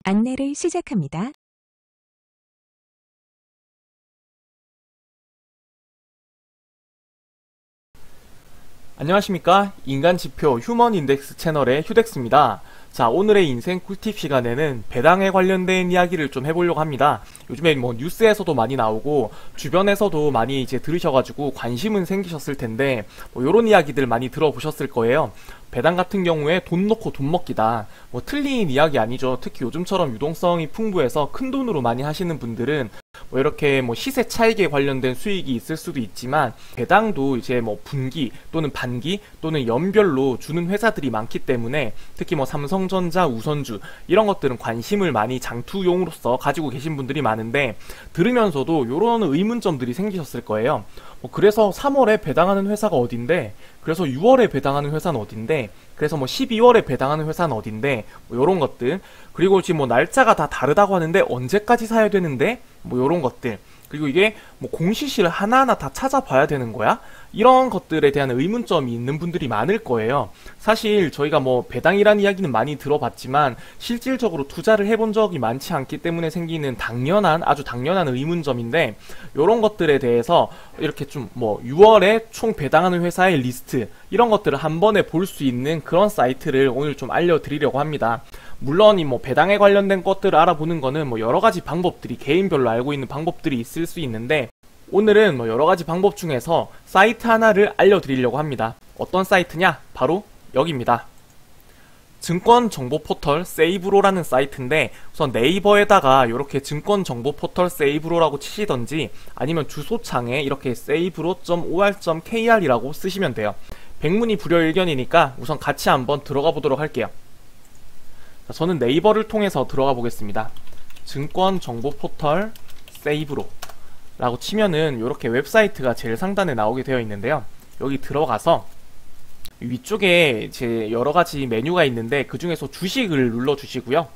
안내를 시작합니다. 안녕하십니까. 인간지표 휴먼인덱스 채널의 휴덱스입니다. 자, 오늘의 인생 꿀팁 시간에는 배당에 관련된 이야기를 좀 해보려고 합니다. 요즘에 뭐 뉴스에서도 많이 나오고 주변에서도 많이 이제 들으셔가지고 관심은 생기셨을 텐데 뭐 요런 이야기들 많이 들어보셨을 거예요. 배당 같은 경우에 돈 넣고 돈 먹기다. 뭐 틀린 이야기 아니죠. 특히 요즘처럼 유동성이 풍부해서 큰 돈으로 많이 하시는 분들은 뭐 이렇게 뭐 시세 차익에 관련된 수익이 있을 수도 있지만 배당도 이제 뭐 분기 또는 반기 또는 연별로 주는 회사들이 많기 때문에 특히 뭐 삼성전자, 우선주 이런 것들은 관심을 많이 장투용으로서 가지고 계신 분들이 많은데 들으면서도 이런 의문점들이 생기셨을 거예요. 그래서 3월에 배당하는 회사가 어딘데, 그래서 6월에 배당하는 회사는 어딘데, 그래서 뭐 12월에 배당하는 회사는 어딘데, 뭐 요런 것들. 그리고 지금 뭐 날짜가 다 다르다고 하는데 언제까지 사야 되는데, 뭐 요런 것들. 그리고 이게 뭐 공시시를 하나하나 다 찾아봐야 되는 거야? 이런 것들에 대한 의문점이 있는 분들이 많을 거예요. 사실 저희가 뭐 배당이라는 이야기는 많이 들어봤지만 실질적으로 투자를 해본 적이 많지 않기 때문에 생기는 아주 당연한 의문점인데, 이런 것들에 대해서 이렇게 좀 뭐 6월에 총 배당하는 회사의 리스트 이런 것들을 한 번에 볼 수 있는 그런 사이트를 오늘 좀 알려드리려고 합니다. 물론 이 뭐 배당에 관련된 것들을 알아보는 거는 뭐 여러 가지 방법들이 개인별로 알고 있는 방법들이 있을 수 있는데, 오늘은 뭐 여러 가지 방법 중에서 사이트 하나를 알려드리려고 합니다. 어떤 사이트냐? 바로 여기입니다. 증권 정보 포털 세이브로라는 사이트인데, 우선 네이버에다가 이렇게 증권 정보 포털 세이브로라고 치시던지 아니면 주소창에 이렇게 세이브로.or.kr이라고 쓰시면 돼요. 백문이 불여일견이니까 우선 같이 한번 들어가 보도록 할게요. 자, 저는 네이버를 통해서 들어가 보겠습니다. 증권 정보 포털 세이브로 라고 치면은 이렇게 웹사이트가 제일 상단에 나오게 되어 있는데요. 여기 들어가서 위쪽에 이제 여러가지 메뉴가 있는데 그 중에서 주식을 눌러 주시고요.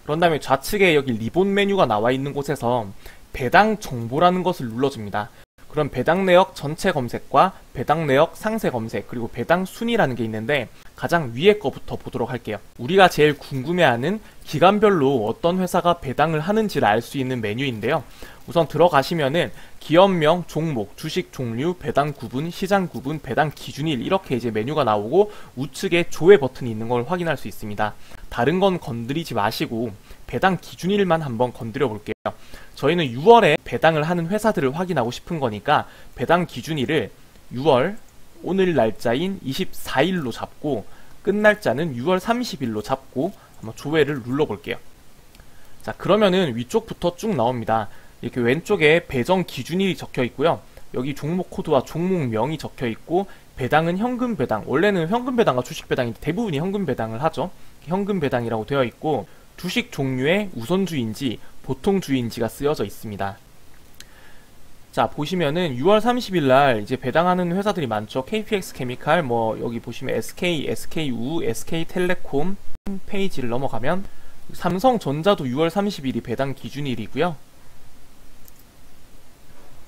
그런 다음에 좌측에 여기 리본 메뉴가 나와 있는 곳에서 배당 정보라는 것을 눌러줍니다. 그럼 배당 내역 전체 검색과 배당 내역 상세 검색, 그리고 배당 순위라는 게 있는데 가장 위에 거부터 보도록 할게요. 우리가 제일 궁금해하는 기간별로 어떤 회사가 배당을 하는지를 알 수 있는 메뉴인데요. 우선 들어가시면은 기업명, 종목, 주식 종류, 배당 구분, 시장 구분, 배당 기준일 이렇게 이제 메뉴가 나오고 우측에 조회 버튼이 있는 걸 확인할 수 있습니다. 다른 건 건드리지 마시고 배당 기준일만 한번 건드려 볼게요. 저희는 6월에 배당을 하는 회사들을 확인하고 싶은 거니까 배당 기준일을 6월 오늘 날짜인 24일로 잡고 끝날짜는 6월 30일로 잡고 한번 조회를 눌러 볼게요. 자, 그러면은 위쪽부터 쭉 나옵니다. 이렇게 왼쪽에 배정 기준일이 적혀 있고요. 여기 종목 코드와 종목명이 적혀 있고, 배당은 현금 배당, 원래는 현금 배당과 주식 배당인데 대부분이 현금 배당을 하죠. 현금 배당이라고 되어 있고, 주식 종류의 우선주인지 보통주인지가 쓰여져 있습니다. 자, 보시면은 6월 30일 날 이제 배당하는 회사들이 많죠. KPX 케미칼, 뭐 여기 보시면 SK, SK우, SK텔레콤 페이지를 넘어가면 삼성전자도 6월 30일이 배당 기준일이고요.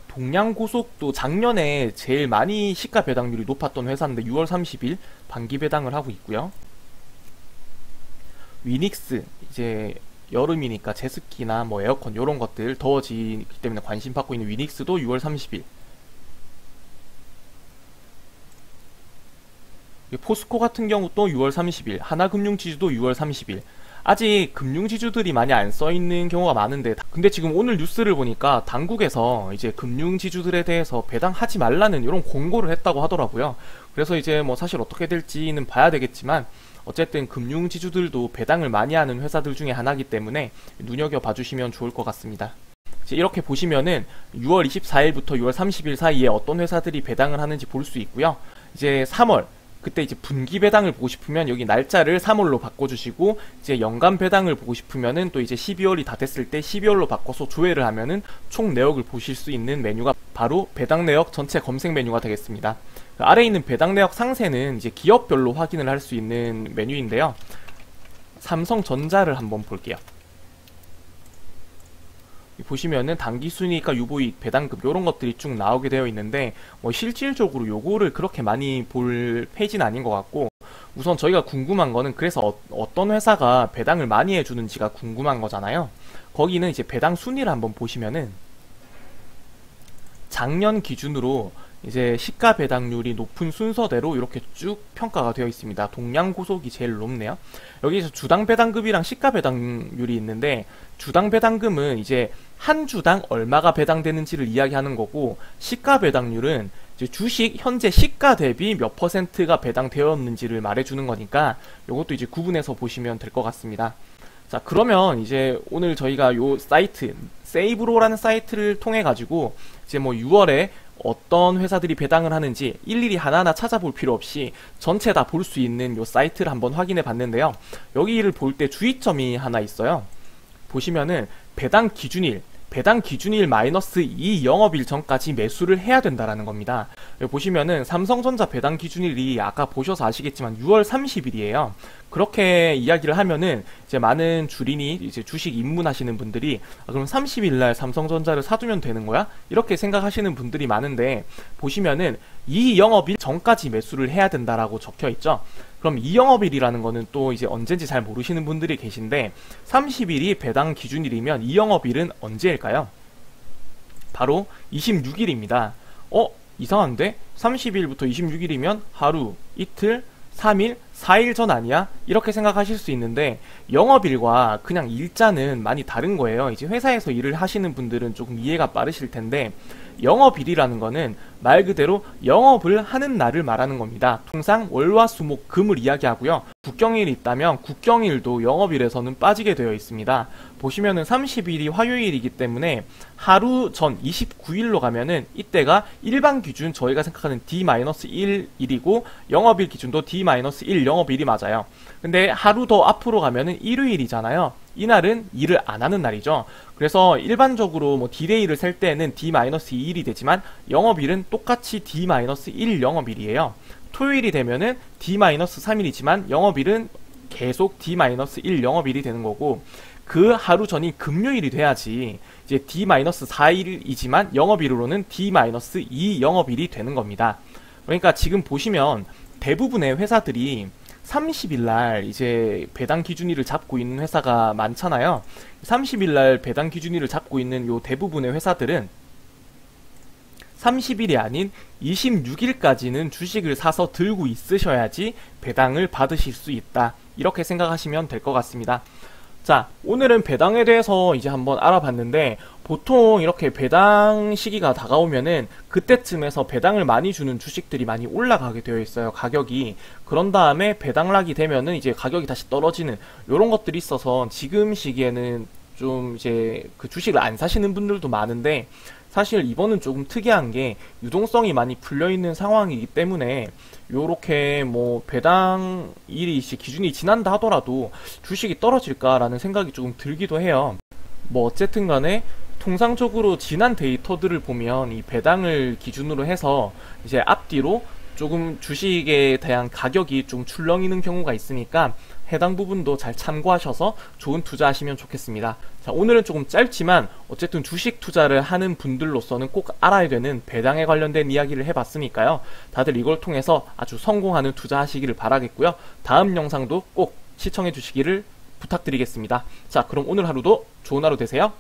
동양고속도 작년에 제일 많이 시가 배당률이 높았던 회사인데 6월 30일 반기 배당을 하고 있고요. 위닉스, 이제 여름이니까 제습기나 뭐 에어컨 이런 것들 더워지기 때문에 관심 받고 있는 위닉스도 6월 30일. 포스코 같은 경우 또 6월 30일, 하나금융지주도 6월 30일. 아직 금융지주들이 많이 안 써있는 경우가 많은데, 근데 지금 오늘 뉴스를 보니까 당국에서 이제 금융지주들에 대해서 배당하지 말라는 이런 공고를 했다고 하더라고요. 그래서 이제 뭐 사실 어떻게 될지는 봐야 되겠지만 어쨌든 금융지주들도 배당을 많이 하는 회사들 중에 하나이기 때문에 눈여겨봐 주시면 좋을 것 같습니다. 이제 이렇게 보시면은 6월 24일부터 6월 30일 사이에 어떤 회사들이 배당을 하는지 볼 수 있고요. 이제 3월, 그때 이제 분기 배당을 보고 싶으면 여기 날짜를 3월로 바꿔주시고, 이제 연간 배당을 보고 싶으면은 또 이제 12월이 다 됐을 때 12월로 바꿔서 조회를 하면은 총 내역을 보실 수 있는 메뉴가 바로 배당 내역 전체 검색 메뉴가 되겠습니다. 그 아래에 있는 배당 내역 상세는 이제 기업별로 확인을 할 수 있는 메뉴인데요. 삼성전자를 한번 볼게요. 보시면은 당기순이익과 유보이익, 배당금 이런 것들이 쭉 나오게 되어 있는데 뭐 실질적으로 요거를 그렇게 많이 볼 페이지는 아닌 것 같고, 우선 저희가 궁금한 거는 그래서 어떤 회사가 배당을 많이 해주는지가 궁금한 거잖아요. 거기는 이제 배당 순위를 한번 보시면은 작년 기준으로 이제 시가 배당률이 높은 순서대로 이렇게 쭉 평가가 되어 있습니다. 동양고속이 제일 높네요. 여기서 주당 배당금이랑 시가 배당률이 있는데, 주당 배당금은 이제 한 주당 얼마가 배당되는지를 이야기하는 거고, 시가 배당률은 이제 주식 현재 시가 대비 몇 퍼센트가 배당되었는지를 말해주는 거니까 이것도 이제 구분해서 보시면 될 것 같습니다. 자, 그러면 이제 오늘 저희가 요 사이트 세이브로라는 사이트를 통해 가지고 이제 뭐 6월에 어떤 회사들이 배당을 하는지 일일이 하나하나 찾아볼 필요 없이 전체 다 볼 수 있는 요 사이트를 한번 확인해 봤는데요. 여기를 볼 때 주의점이 하나 있어요. 보시면은 배당 기준일 마이너스 2 영업일 전까지 매수를 해야 된다라는 겁니다. 여기 보시면은 삼성전자 배당 기준일이 아까 보셔서 아시겠지만 6월 30일이에요. 그렇게 이야기를 하면은 이제 많은 주린이 이제 주식 입문하시는 분들이 그럼 30일 날 삼성전자를 사두면 되는 거야? 이렇게 생각하시는 분들이 많은데, 보시면은 이 영업일 전까지 매수를 해야 된다라고 적혀 있죠. 그럼 이 영업일이라는 거는 또 이제 언제인지 잘 모르시는 분들이 계신데, 30일이 배당 기준일이면 이 영업일은 언제일까요? 바로 26일입니다. 이상한데? 30일부터 26일이면 하루, 이틀, 3일, 4일 전 아니야? 이렇게 생각하실 수 있는데, 영업일과 그냥 일자는 많이 다른 거예요. 이제 회사에서 일을 하시는 분들은 조금 이해가 빠르실 텐데, 영업일이라는 거는 말 그대로 영업을 하는 날을 말하는 겁니다. 통상 월화수목 금을 이야기하고요. 국경일이 있다면 국경일도 영업일에서는 빠지게 되어 있습니다. 보시면은 30일이 화요일이기 때문에 하루 전 29일로 가면은 이때가 일반 기준 저희가 생각하는 D-1일이고 영업일 기준도 D-1 영업일이 맞아요. 근데 하루 더 앞으로 가면은 일요일이잖아요. 이날은 일을 안 하는 날이죠. 그래서 일반적으로 뭐 디데이를 셀 때는 D-2일이 되지만 영업일은 똑같이 D-1 영업일이에요. 토요일이 되면은 D-3일이지만 영업일은 계속 D-1 영업일이 되는 거고, 그 하루 전이 금요일이 돼야지 이제 D-4일이지만 영업일로는 D-2 영업일이 되는 겁니다. 그러니까 지금 보시면 대부분의 회사들이 30일날 이제 배당 기준일을 잡고 있는 회사가 많잖아요. 30일날 배당 기준일을 잡고 있는 요 대부분의 회사들은 30일이 아닌 26일까지는 주식을 사서 들고 있으셔야지 배당을 받으실 수 있다. 이렇게 생각하시면 될 것 같습니다. 자, 오늘은 배당에 대해서 이제 한번 알아봤는데, 보통 이렇게 배당 시기가 다가오면은 그때쯤에서 배당을 많이 주는 주식들이 많이 올라가게 되어 있어요, 가격이. 그런 다음에 배당락이 되면은 이제 가격이 다시 떨어지는 요런 것들이 있어서 지금 시기에는 좀 이제 그 주식을 안 사시는 분들도 많은데, 사실 이번은 조금 특이한 게 유동성이 많이 풀려있는 상황이기 때문에 요렇게 뭐 배당일이 기준이 지난다 하더라도 주식이 떨어질까라는 생각이 조금 들기도 해요. 뭐 어쨌든 간에 통상적으로 지난 데이터들을 보면 이 배당을 기준으로 해서 이제 앞뒤로 조금 주식에 대한 가격이 좀 출렁이는 경우가 있으니까 해당 부분도 잘 참고하셔서 좋은 투자하시면 좋겠습니다. 자, 오늘은 조금 짧지만 어쨌든 주식 투자를 하는 분들로서는 꼭 알아야 되는 배당에 관련된 이야기를 해봤으니까요. 다들 이걸 통해서 아주 성공하는 투자하시기를 바라겠고요. 다음 영상도 꼭 시청해 주시기를 부탁드리겠습니다. 자, 그럼 오늘 하루도 좋은 하루 되세요.